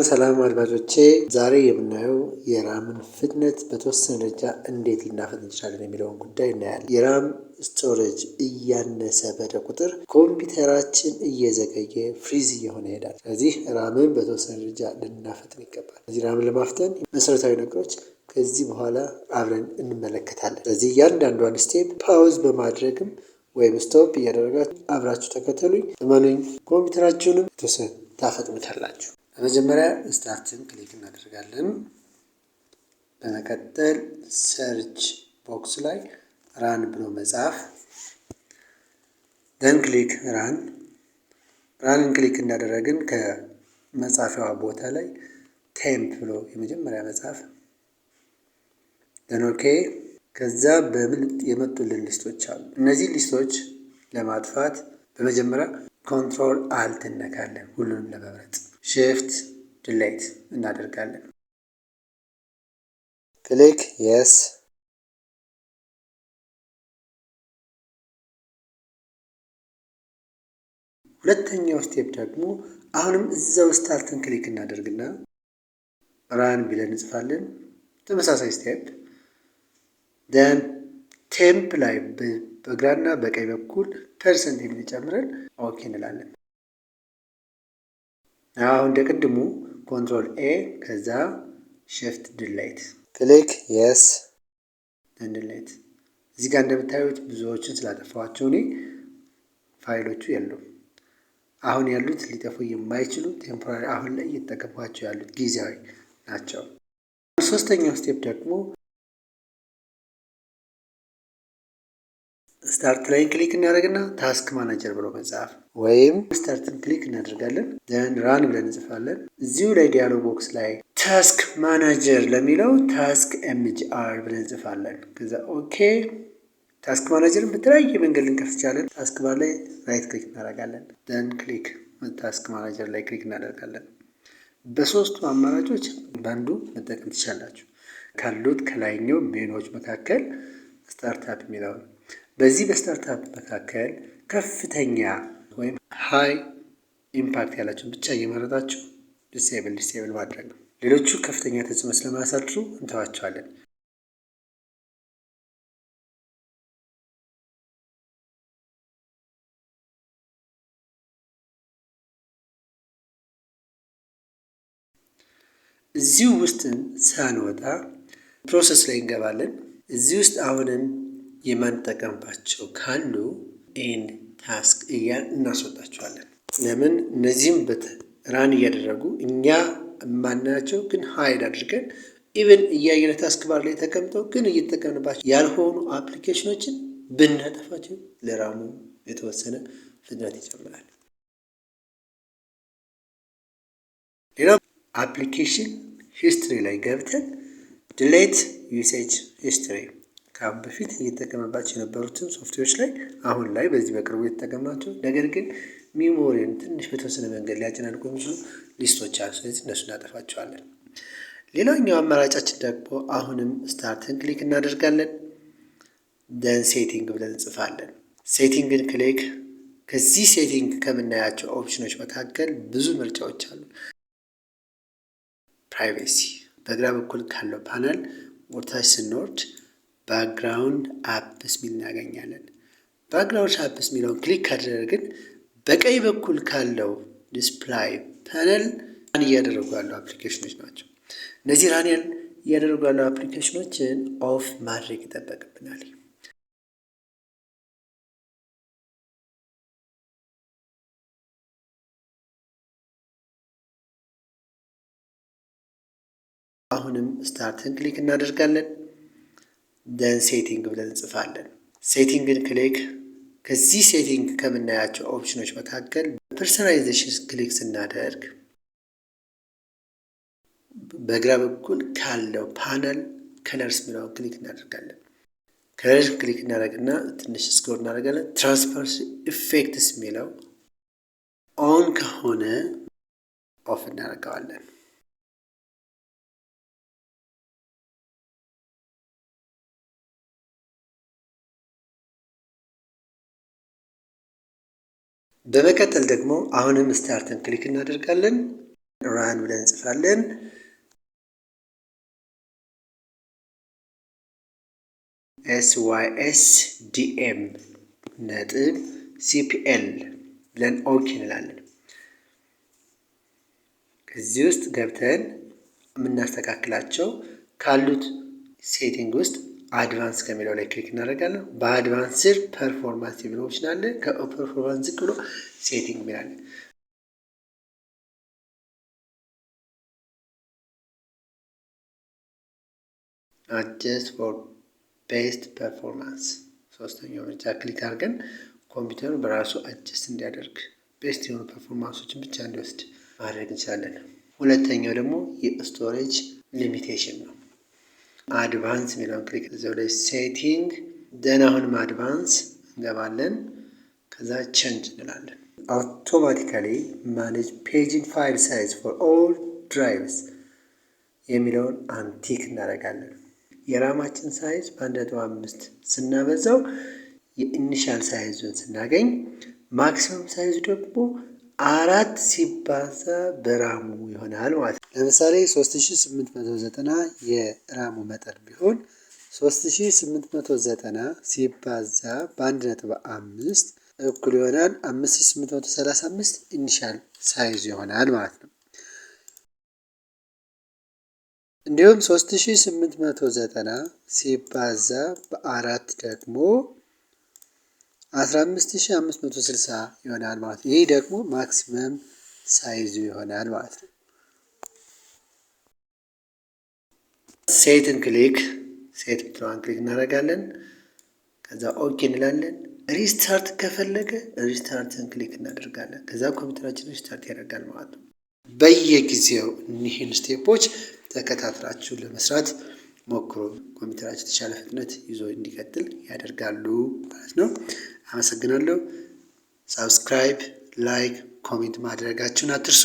ሰላም አድማጮቼ፣ ዛሬ የምናየው የራምን ፍጥነት በተወሰነ ደረጃ እንዴት ልናፈጥን እንችላለን የሚለውን ጉዳይ እናያለን። የራም ስቶሬጅ እያነሰ በሄደ ቁጥር ኮምፒውተራችን እየዘገየ ፍሪዝ እየሆነ ይሄዳል። ስለዚህ ራምን በተወሰነ ደረጃ ልናፈጥን ይገባል። ስለዚህ ራምን ለማፍጠን መሰረታዊ ነገሮች ከዚህ በኋላ አብረን እንመለከታለን። ስለዚህ እያንዳንዷን ስቴፕ ፓውዝ በማድረግም ወይም ስቶፕ እያደረጋችሁ አብራችሁ ተከተሉኝ። እመኑኝ ኮምፒውተራችሁንም የተወሰነ ታፈጥኑታላችሁ። በመጀመሪያ ስታርትን ክሊክ እናደርጋለን። በመቀጠል ሰርች ቦክስ ላይ ራን ብሎ መጻፍ፣ ደን ክሊክ ራንን ክሊክ እንዳደረግን ከመጻፊያዋ ቦታ ላይ ቴምፕ ብሎ የመጀመሪያ መጻፍ፣ ደን ኦኬ። ከዛ በምልጥ የመጡልን ሊስቶች አሉ። እነዚህ ሊስቶች ለማጥፋት በመጀመሪያ ኮንትሮል አልት እነካለን። ሁሉንም ለመምረጥ ሽፍት ዲሌት እናደርጋለን። ክሊክ የስ። ሁለተኛው ስቴፕ ደግሞ አሁንም እዛው ስታርትን ክሊክ እናደርግና ራን ብለን እንጽፋለን። ተመሳሳይ ስቴፕ ደን ቴምፕ ላይ በግራና በቀኝ በኩል ፐርሰንት የሚል ጨምረን ኦኬ እንላለን። አሁን እንደ ቅድሙ ኮንትሮል ኤ ከዛ ሽፍት ዲሌት ክሊክ የስ ዲሌት። እዚህ ጋር እንደምታዩት ብዙዎችን ስላጠፋኋቸው እኔ ፋይሎቹ የሉም። አሁን ያሉት ሊጠፉ የማይችሉ ቴምፖራሪ አሁን ላይ እየተጠቀምኳቸው ያሉት ጊዜያዊ ናቸው። ሶስተኛው ስቴፕ ደግሞ ስታርት ላይ ክሊክ እናደርግና ታስክ ማናጀር ብሎ መጻፍ ወይም ስታርትን ክሊክ እናደርጋለን። ደን ራን ብለን እንጽፋለን። እዚሁ ላይ ዲያሎግ ቦክስ ላይ ታስክ ማናጀር ለሚለው ታስክ ኤምጂአር ብለን እንጽፋለን። ከዛ ኦኬ። ታስክ ማናጀርን በተለያየ መንገድ ልንከፍት ይቻላል። ታስክ ባር ላይ ራይት ክሊክ እናደርጋለን። ደን ክሊክ ታስክ ማናጀር ላይ ክሊክ እናደርጋለን። በሶስቱ አማራጮች በአንዱ መጠቀም ትችላላችሁ። ካሉት ከላይኛው ሜኖች መካከል ስታርታፕ የሚለው ነው። በዚህ በስታርታፕ መካከል ከፍተኛ ወይም ሃይ ኢምፓክት ያላቸውን ብቻ እየመረጣችሁ ዲስኤብል ማድረግ ነው። ሌሎቹ ከፍተኛ ተጽዕኖ ስለማያሳድሩ እንተዋቸዋለን። እዚሁ ውስጥ ሳንወጣ ፕሮሰስ ላይ እንገባለን። እዚህ ውስጥ አሁንም የማንጠቀምባቸው ካሉ ኤንድ ታስክ እናስወጣቸዋለን። ለምን? እነዚህም ራን እያደረጉ እኛ የማናያቸው ግን ሀይድ አድርገን ኢቨን እያየነ ታስክ ባር ላይ ተቀምጠው ግን እየተጠቀምንባቸው ያልሆኑ አፕሊኬሽኖችን ብናጠፋቸው ለራሙ የተወሰነ ፍጥነት ይጨምራል። ሌላው አፕሊኬሽን ሂስትሪ ላይ ገብተን ዲሌት ዩሴጅ ሂስትሪ ከአሁን በፊት እየተጠቀመባቸው የነበሩትን ሶፍትዌሮች ላይ አሁን ላይ በዚህ በቅርቡ የተጠቀምናቸው ነገር ግን ሚሞሪን ትንሽ በተወሰነ መንገድ ሊያጨናንቁ የሚችሉ ሊስቶች አሉ። ስለዚህ እነሱ እናጠፋቸዋለን። ሌላኛው አማራጫችን ደግሞ አሁንም ስታርትን ክሊክ እናደርጋለን። ደን ሴቲንግ ብለን እንጽፋለን። ሴቲንግን ክሊክ ከዚህ ሴቲንግ ከምናያቸው ኦፕሽኖች መካከል ብዙ ምርጫዎች አሉ። ፕራይቬሲ በግራ በኩል ካለው ፓነል ወርታች ስንወርድ ባክግራውንድ አፕስ ሚል እናገኛለን። ባክግራውንድ አፕስ ሚለውን ክሊክ ካደረግን በቀኝ በኩል ካለው ዲስፕላይ ፓነል ራን እያደረጉ ያሉ አፕሊኬሽኖች ናቸው። እነዚህ ራን እያደረጉ ያሉ አፕሊኬሽኖችን ኦፍ ማድረግ ይጠበቅብናል። አሁንም ስታርትን ክሊክ እናደርጋለን። ደን ሴቲንግ ብለን እንጽፋለን። ሴቲንግን ክሊክ ከዚህ ሴቲንግ ከምናያቸው ኦፕሽኖች መካከል ፐርሰናላይዜሽን ክሊክ ስናደርግ በግራ በኩል ካለው ፓነል ከለርስ ሚለውን ክሊክ እናደርጋለን። ከለርስ ክሊክ እናደርግና ትንሽ ስክሮል እናደርጋለን። ትራንስፓረንሲ ኢፌክትስ ሚለው ኦን ከሆነ ኦፍ እናደርገዋለን። በመቀጠል ደግሞ አሁንም ስታርትን ክሊክ እናደርጋለን። ራን ብለን እንጽፋለን። SYSDM ነጥብ CPL ብለን ኦኬ እንላለን። ከዚህ ውስጥ ገብተን የምናስተካክላቸው ካሉት ሴቲንግ ውስጥ አድቫንስ ከሚለው ላይ ክሊክ እናደርጋለን። በአድቫንስ ስር ፐርፎርማንስ የሚለው ኦፕሽን አለ። ከፐርፎርማንስ ዝቅ ብሎ ሴቲንግ የሚላለን። አጀስት ፎር ቤስት ፐርፎርማንስ ሶስተኛው ምርጫ ክሊክ አድርገን ኮምፒውተሩ በራሱ አጀስት እንዲያደርግ ቤስት የሆኑ ፐርፎርማንሶችን ብቻ እንዲወስድ ማድረግ እንችላለን። ሁለተኛው ደግሞ የስቶሬጅ ሊሚቴሽን ነው። አድቫንስ የሚለውን ክሊክ እዚያው ላይ ሴቲንግ ደን አሁንም አድቫንስ እንገባለን። ከዛ ቼንጅ እንላለን። አውቶማቲካሊ ማኔጅ ፔጂንግ ፋይል ሳይዝ ፎር ኦል ድራይቭስ የሚለውን አንቲክ እናደርጋለን። የራማችን ሳይዝ በ1.5 ስናበዛው የኢኒሻል ሳይዙን ስናገኝ ማክሲመም ሳይዙ ደግሞ 4 ሲባዛ በራሙ ይሆናል ማለት ነው። ለምሳሌ 3890 የራሙ መጠን ቢሆን 3890 ሲባዛ በ1.5 እኩል ይሆናል 5835 ኢኒሻል ሳይዙ ይሆናል ማለት ነው። እንዲሁም 3890 ሲባዛ በ4 ደግሞ 15560 ይሆናል ማለት ነው። ይህ ደግሞ ማክሲመም ሳይዙ ይሆናል ማለት ነው። ሴትን ክሊክ ሴት ብትለዋን ክሊክ እናደርጋለን። ከዛ ኦኬ እንላለን። ሪስታርት ከፈለገ ሪስታርትን ክሊክ እናደርጋለን። ከዛ ኮምፒውተራችን ሪስታርት ያደርጋል ማለት ነው። በየጊዜው እኒህን ስቴፖች ተከታትላችሁ ለመስራት ሞክሮ ኮምፒውተራችን የተሻለ ፍጥነት ይዞ እንዲቀጥል ያደርጋሉ ማለት ነው። አመሰግናለሁ። ሳብስክራይብ፣ ላይክ፣ ኮሜንት ማድረጋችሁን አትርሱ።